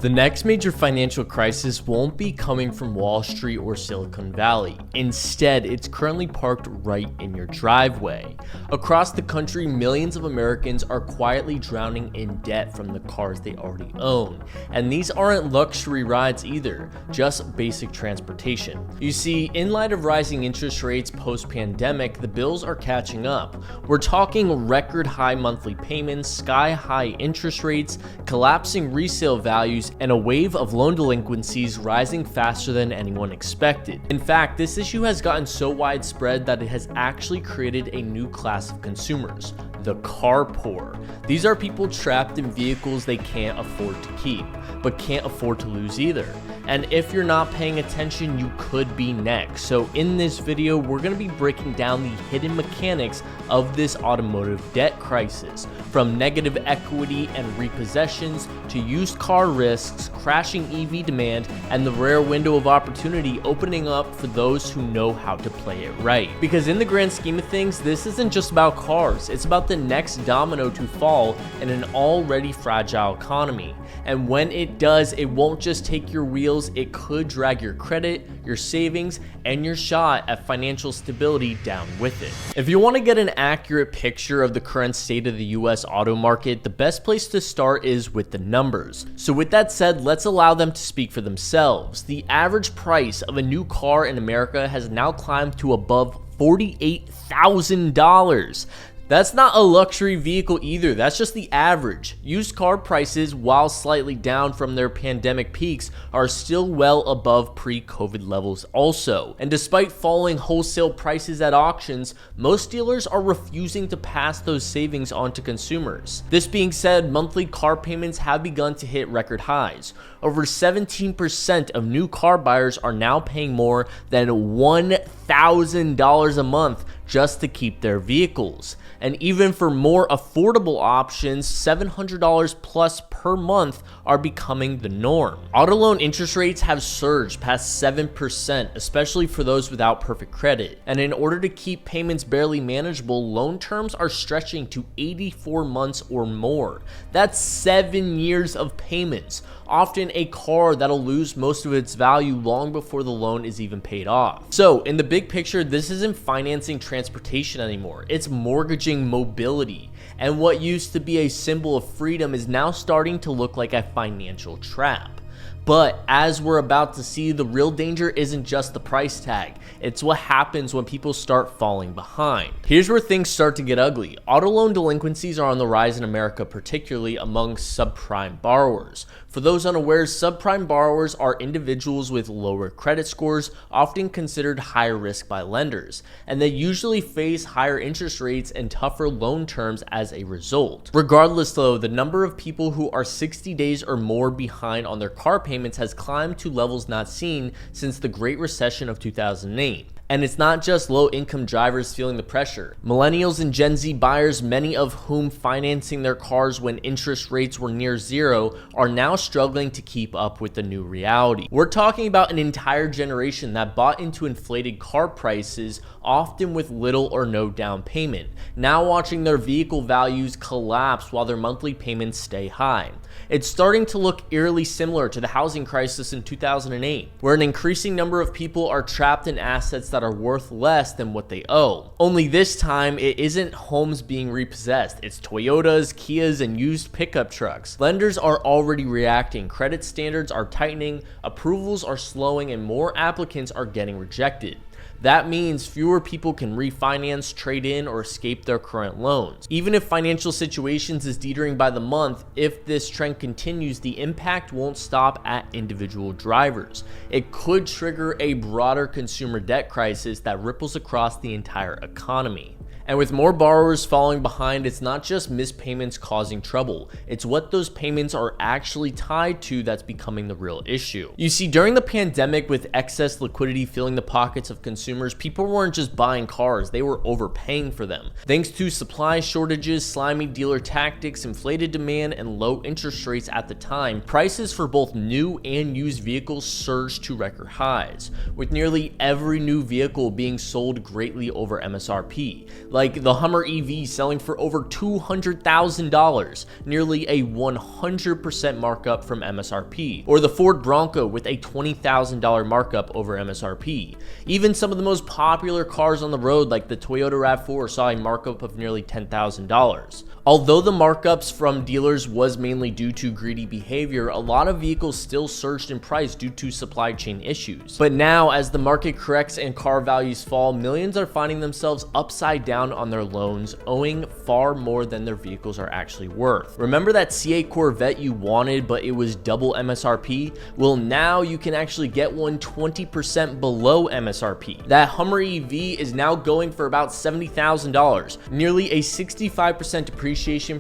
The next major financial crisis won't be coming from Wall Street or Silicon Valley. Instead, it's currently parked right in your driveway. Across the country, millions of Americans are quietly drowning in debt from the cars they already own. And these aren't luxury rides either, just basic transportation. You see, in light of rising interest rates post-pandemic, the bills are catching up. We're talking record high monthly payments, sky-high interest rates, collapsing resale values, and a wave of loan delinquencies rising faster than anyone expected. In fact, this issue has gotten so widespread that it has actually created a new class of consumers, the car poor. These are people trapped in vehicles they can't afford to keep, but can't afford to lose either. And if you're not paying attention, you could be next. So in this video, we're going to be breaking down the hidden mechanics of this automotive debt crisis, from negative equity and repossessions to used car risks, crashing EV demand, and the rare window of opportunity opening up for those who know how to play it right. Because in the grand scheme of things, this isn't just about cars, it's about the next domino to fall in an already fragile economy. And when it does, it won't just take your wheels, it could drag your credit, your savings, and your shot at financial stability down with it. If you want to get an accurate picture of the current state of the US auto market, the best place to start is with the numbers. So with that said, let's allow them to speak for themselves. The average price of a new car in America has now climbed to above $48,000. That's not a luxury vehicle either, that's just the average. Used car prices, while slightly down from their pandemic peaks, are still well above pre-COVID levels also. And despite falling wholesale prices at auctions, most dealers are refusing to pass those savings on to consumers. This being said, monthly car payments have begun to hit record highs. Over 17% of new car buyers are now paying more than $1,000 a month just to keep their vehicles. And even for more affordable options, $700 plus per month are becoming the norm. Auto loan interest rates have surged past 7%, especially for those without perfect credit. And in order to keep payments barely manageable, loan terms are stretching to 84 months or more. That's 7 years of payments. Often a car that'll lose most of its value long before the loan is even paid off. So in the big picture, this isn't financing transportation anymore, it's mortgaging mobility. And what used to be a symbol of freedom is now starting to look like a financial trap. But as we're about to see, the real danger isn't just the price tag, it's what happens when people start falling behind. Here's where things start to get ugly. Auto loan delinquencies are on the rise in America, particularly among subprime borrowers. For those unaware, subprime borrowers are individuals with lower credit scores, often considered higher risk by lenders, and they usually face higher interest rates and tougher loan terms as a result. Regardless though, the number of people who are 60 days or more behind on their car payments has climbed to levels not seen since the Great Recession of 2008. And it's not just low-income drivers feeling the pressure. Millennials and Gen Z buyers, many of whom financing their cars when interest rates were near zero, are now struggling to keep up with the new reality. We're talking about an entire generation that bought into inflated car prices, often with little or no down payment, now watching their vehicle values collapse while their monthly payments stay high. It's starting to look eerily similar to the housing crisis in 2008, where an increasing number of people are trapped in assets that are worth less than what they owe. Only this time, it isn't homes being repossessed, it's Toyotas, Kias, and used pickup trucks. Lenders are already reacting, credit standards are tightening, approvals are slowing, and more applicants are getting rejected. That means fewer people can refinance, trade in, or escape their current loans. Even if financial situations is teetering by the month, if this trend continues, the impact won't stop at individual drivers. It could trigger a broader consumer debt crisis that ripples across the entire economy. And with more borrowers falling behind, it's not just missed payments causing trouble, it's what those payments are actually tied to that's becoming the real issue. You see, during the pandemic, with excess liquidity filling the pockets of consumers, people weren't just buying cars, they were overpaying for them. Thanks to supply shortages, slimy dealer tactics, inflated demand, and low interest rates at the time, prices for both new and used vehicles surged to record highs, with nearly every new vehicle being sold greatly over MSRP. like the Hummer EV selling for over $200,000, nearly a 100% markup from MSRP, or the Ford Bronco with a $20,000 markup over MSRP. Even some of the most popular cars on the road like the Toyota RAV4 saw a markup of nearly $10,000. Although the markups from dealers was mainly due to greedy behavior, a lot of vehicles still surged in price due to supply chain issues. But now, as the market corrects and car values fall, millions are finding themselves upside down on their loans, owing far more than their vehicles are actually worth. Remember that C8 Corvette you wanted, but it was double MSRP? Well, now you can actually get one 20% below MSRP. That Hummer EV is now going for about $70,000, nearly a 65% depreciation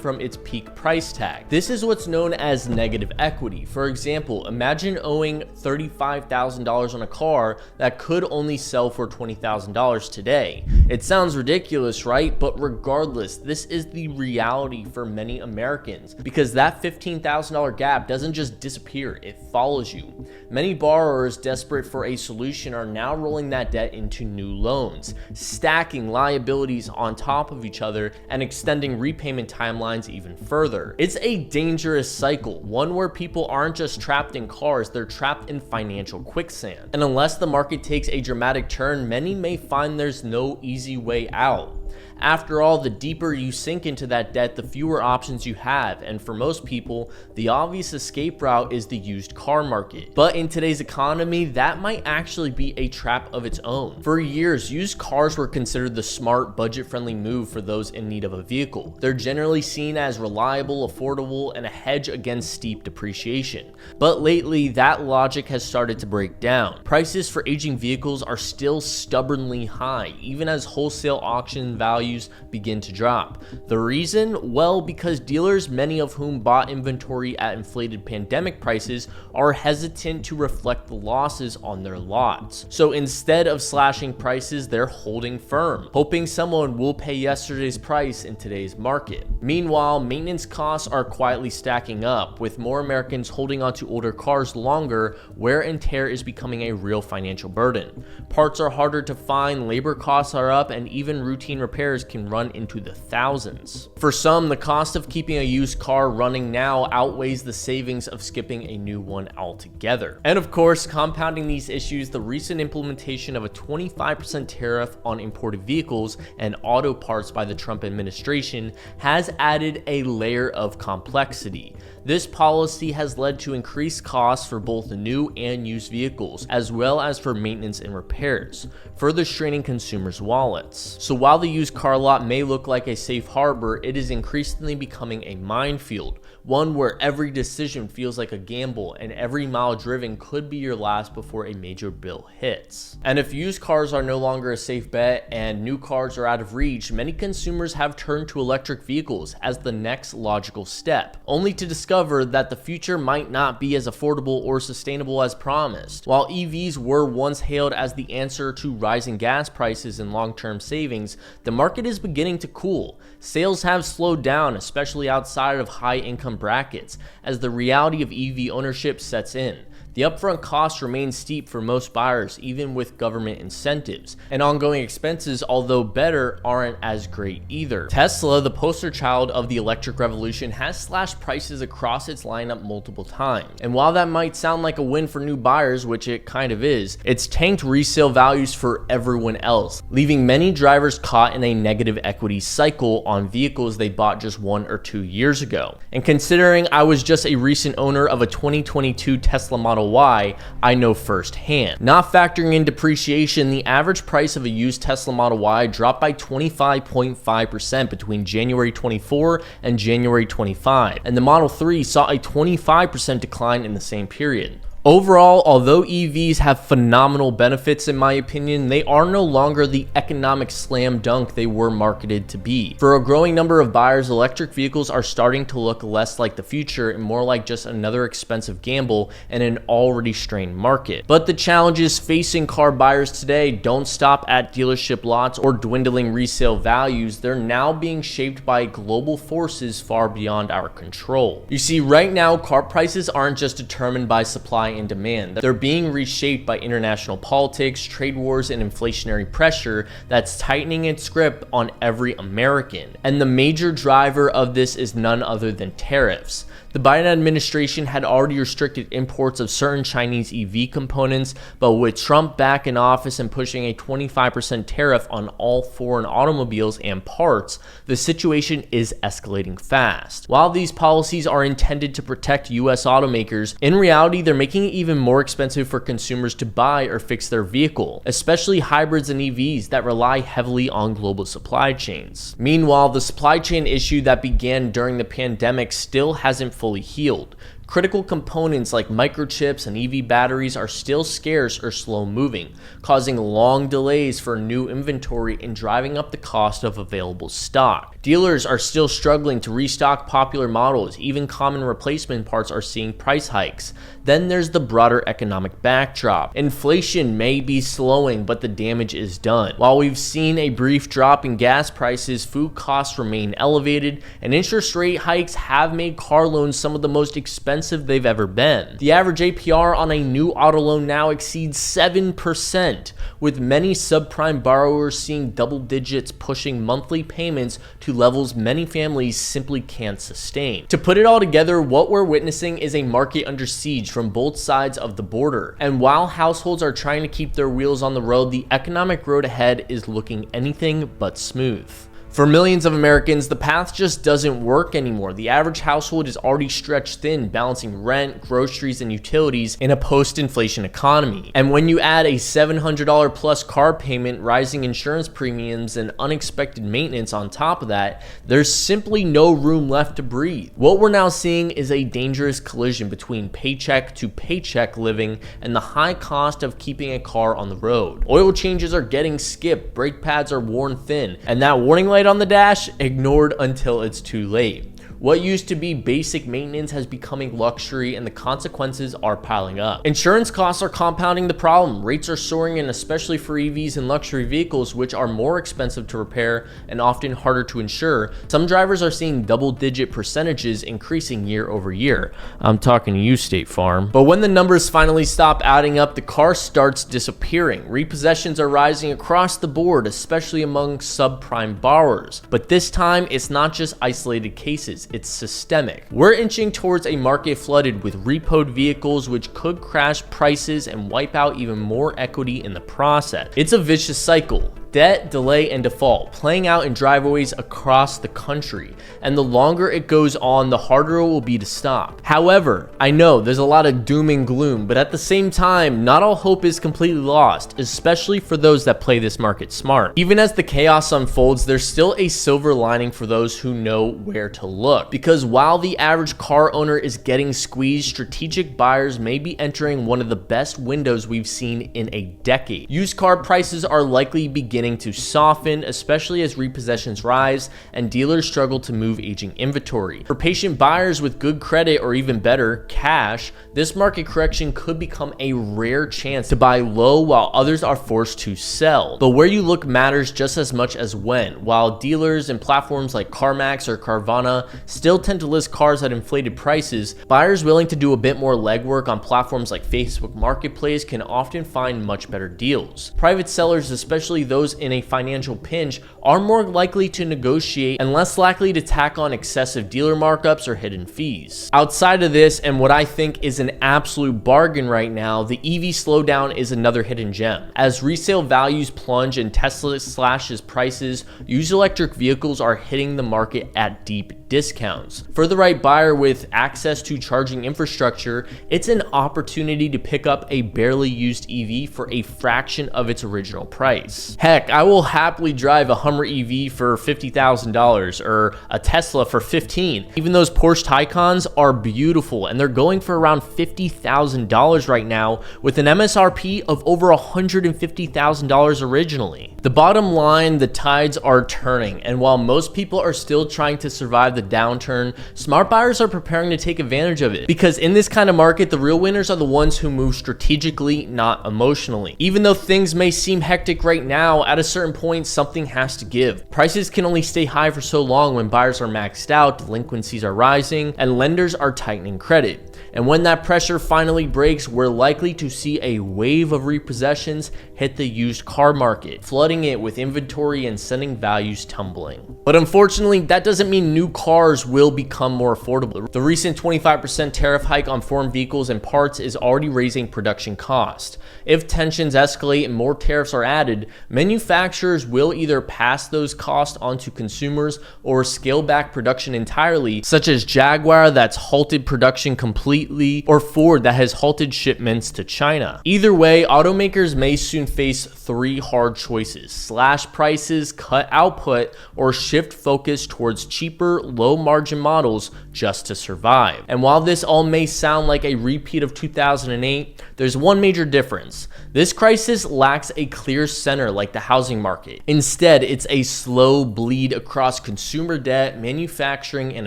from its peak price tag. This is what's known as negative equity. For example, imagine owing $35,000 on a car that could only sell for $20,000 today. It sounds ridiculous, right? But regardless, this is the reality for many Americans, because that $15,000 gap doesn't just disappear, it follows you. Many borrowers desperate for a solution are now rolling that debt into new loans, stacking liabilities on top of each other and extending repayment timelines even further. It's a dangerous cycle, one where people aren't just trapped in cars, they're trapped in financial quicksand. And unless the market takes a dramatic turn, many may find there's no easy way out. After all, the deeper you sink into that debt, the fewer options you have, and for most people, the obvious escape route is the used car market. But in today's economy, that might actually be a trap of its own. For years, used cars were considered the smart, budget-friendly move for those in need of a vehicle. They're generally seen as reliable, affordable, and a hedge against steep depreciation. But lately, that logic has started to break down. Prices for aging vehicles are still stubbornly high, even as wholesale auction values begin to drop. The reason? Well, because dealers, many of whom bought inventory at inflated pandemic prices, are hesitant to reflect the losses on their lots. So instead of slashing prices, they're holding firm, hoping someone will pay yesterday's price in today's market. Meanwhile, maintenance costs are quietly stacking up, with more Americans holding onto older cars longer. Wear and tear is becoming a real financial burden. Parts are harder to find, labor costs are up, and even routine repairs can run into the thousands. For some, the cost of keeping a used car running now outweighs the savings of skipping a new one altogether. And of course, compounding these issues, the recent implementation of a 25% tariff on imported vehicles and auto parts by the Trump administration has added a layer of complexity. This policy has led to increased costs for both new and used vehicles, as well as for maintenance and repairs, further straining consumers' wallets. So while the used car lot may look like a safe harbor, it is increasingly becoming a minefield, one where every decision feels like a gamble and every mile driven could be your last before a major bill hits. And if used cars are no longer a safe bet and new cars are out of reach, many consumers have turned to electric vehicles as the next logical step, only to discover that the future might not be as affordable or sustainable as promised. While EVs were once hailed as the answer to rising gas prices and long-term savings, the market is beginning to cool. Sales have slowed down, especially outside of high-income brackets, as the reality of EV ownership sets in. The upfront costs remain steep for most buyers, even with government incentives, and ongoing expenses, although better, aren't as great either. Tesla, the poster child of the electric revolution, has slashed prices across its lineup multiple times. And while that might sound like a win for new buyers, which it kind of is, it's tanked resale values for everyone else, leaving many drivers caught in a negative equity cycle on vehicles they bought just 1 or 2 years ago. And considering I was just a recent owner of a 2022 Tesla Model Y, I know firsthand. Not factoring in depreciation, the average price of a used Tesla Model Y dropped by 25.5% between January 24 and January 25, and the Model 3 saw a 25% decline in the same period. Overall, although EVs have phenomenal benefits in my opinion, they are no longer the economic slam dunk they were marketed to be. For a growing number of buyers, electric vehicles are starting to look less like the future and more like just another expensive gamble in an already strained market. But the challenges facing car buyers today don't stop at dealership lots or dwindling resale values. They're now being shaped by global forces far beyond our control. You see, right now, car prices aren't just determined by supply and demand. They're being reshaped by international politics, trade wars, and inflationary pressure that's tightening its grip on every American. And the major driver of this is none other than tariffs. The Biden administration had already restricted imports of certain Chinese EV components, but with Trump back in office and pushing a 25% tariff on all foreign automobiles and parts, the situation is escalating fast. While these policies are intended to protect US automakers, in reality they're making it even more expensive for consumers to buy or fix their vehicle, especially hybrids and EVs that rely heavily on global supply chains. Meanwhile, the supply chain issue that began during the pandemic still hasn't fully healed. Critical components like microchips and EV batteries are still scarce or slow moving, causing long delays for new inventory and driving up the cost of available stock. Dealers are still struggling to restock popular models, even common replacement parts are seeing price hikes. Then there's the broader economic backdrop. Inflation may be slowing, but the damage is done. While we've seen a brief drop in gas prices, food costs remain elevated, and interest rate hikes have made car loans some of the most expensive they've ever been. The average APR on a new auto loan now exceeds 7%, with many subprime borrowers seeing double digits, pushing monthly payments to levels many families simply can't sustain. To put it all together, what we're witnessing is a market under siege from both sides of the border. And while households are trying to keep their wheels on the road, the economic road ahead is looking anything but smooth. For millions of Americans, the path just doesn't work anymore. The average household is already stretched thin, balancing rent, groceries, and utilities in a post-inflation economy. And when you add a $700 plus car payment, rising insurance premiums, and unexpected maintenance on top of that, there's simply no room left to breathe. What we're now seeing is a dangerous collision between paycheck to paycheck living and the high cost of keeping a car on the road. Oil changes are getting skipped, brake pads are worn thin, and that warning light on the dash ignored until it's too late. What used to be basic maintenance has become a luxury, and the consequences are piling up. Insurance costs are compounding the problem. Rates are soaring, and especially for EVs and luxury vehicles, which are more expensive to repair and often harder to insure, some drivers are seeing double-digit percentages increasing year over year. I'm talking to you, State Farm. But when the numbers finally stop adding up, the car starts disappearing. Repossessions are rising across the board, especially among subprime borrowers. But this time, it's not just isolated cases. It's systemic. We're inching towards a market flooded with repoed vehicles, which could crash prices and wipe out even more equity in the process. It's a vicious cycle. Debt, delay, and default playing out in driveways across the country, and the longer it goes on, the harder it will be to stop. However, I know there's a lot of doom and gloom, but at the same time, not all hope is completely lost, especially for those that play this market smart. Even as the chaos unfolds, there's still a silver lining for those who know where to look, because while the average car owner is getting squeezed, strategic buyers may be entering one of the best windows we've seen in a decade. Used car prices are likely beginning to soften, especially as repossessions rise and dealers struggle to move aging inventory. For patient buyers with good credit or even better, cash, this market correction could become a rare chance to buy low while others are forced to sell. But where you look matters just as much as when. While dealers and platforms like CarMax or Carvana still tend to list cars at inflated prices, buyers willing to do a bit more legwork on platforms like Facebook Marketplace can often find much better deals. Private sellers, especially those in a financial pinch, are more likely to negotiate and less likely to tack on excessive dealer markups or hidden fees. Outside of this, and what I think is an absolute bargain right now, the EV slowdown is another hidden gem. As resale values plunge and Tesla slashes prices, used electric vehicles are hitting the market at deep discounts. For the right buyer with access to charging infrastructure, it's an opportunity to pick up a barely used EV for a fraction of its original price. Heck, I will happily drive a Hummer EV for $50,000 or a Tesla for $15,000. Even those Porsche Taycans are beautiful, and they're going for around $50,000 right now with an MSRP of over $150,000 originally. The bottom line, the tides are turning, and while most people are still trying to survive the downturn, smart buyers are preparing to take advantage of it, because in this kind of market, the real winners are the ones who move strategically, not emotionally. Even though things may seem hectic right now, at a certain point, something has to give. Prices can only stay high for so long when buyers are maxed out, delinquencies are rising, and lenders are tightening credit. And when that pressure finally breaks, we're likely to see a wave of repossessions hit the used car market, flooding it with inventory and sending values tumbling. But unfortunately, that doesn't mean new cars will become more affordable. The recent 25% tariff hike on foreign vehicles and parts is already raising production cost. If tensions escalate and more tariffs are added, manufacturers will either pass those costs onto consumers or scale back production entirely, such as Jaguar that's halted production completely, or Ford that has halted shipments to China. Either way, automakers may soon face three hard choices: slash prices, cut output, or shift focus towards cheaper, low-margin models just to survive. And while this all may sound like a repeat of 2008, there's one major difference. This crisis lacks a clear center like the housing market. Instead, it's a slow bleed across consumer debt, manufacturing, and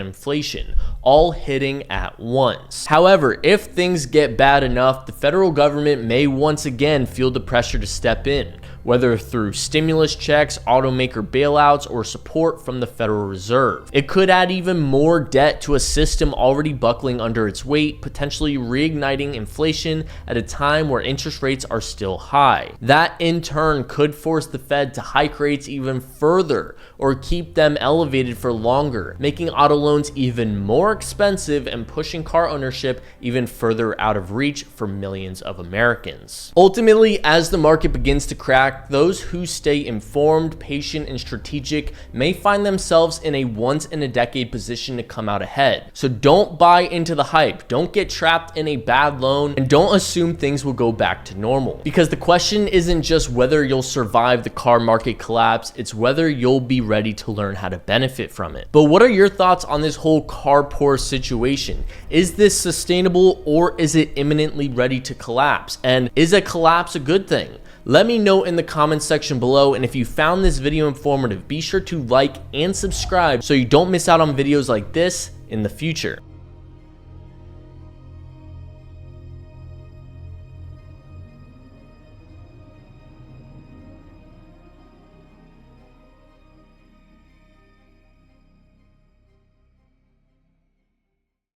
inflation, all hitting at once. However, if things get bad enough, the federal government may once again feel the pressure to step in, whether through stimulus checks, automaker bailouts, or support from the Federal Reserve. It could add even more debt to a system already buckling under its weight, potentially reigniting inflation at a time where interest rates are still high. That in turn could force the Fed to hike rates even further or keep them elevated for longer, making auto loans even more expensive and pushing car ownership even further out of reach for millions of Americans. Ultimately, as the market begins to crack, those who stay informed, patient, and strategic may find themselves in a once-in-a-decade position to come out ahead. So don't buy into the hype, don't get trapped in a bad loan, and don't assume things will go back to normal. Because the question isn't just whether you'll survive the car market collapse, it's whether you'll be ready to learn how to benefit from it. But what are your thoughts on this whole car poor situation? Is this sustainable, or is it imminently ready to collapse? And is a collapse a good thing? Let me know in the comments section below, and if you found this video informative, be sure to like and subscribe so you don't miss out on videos like this in the future.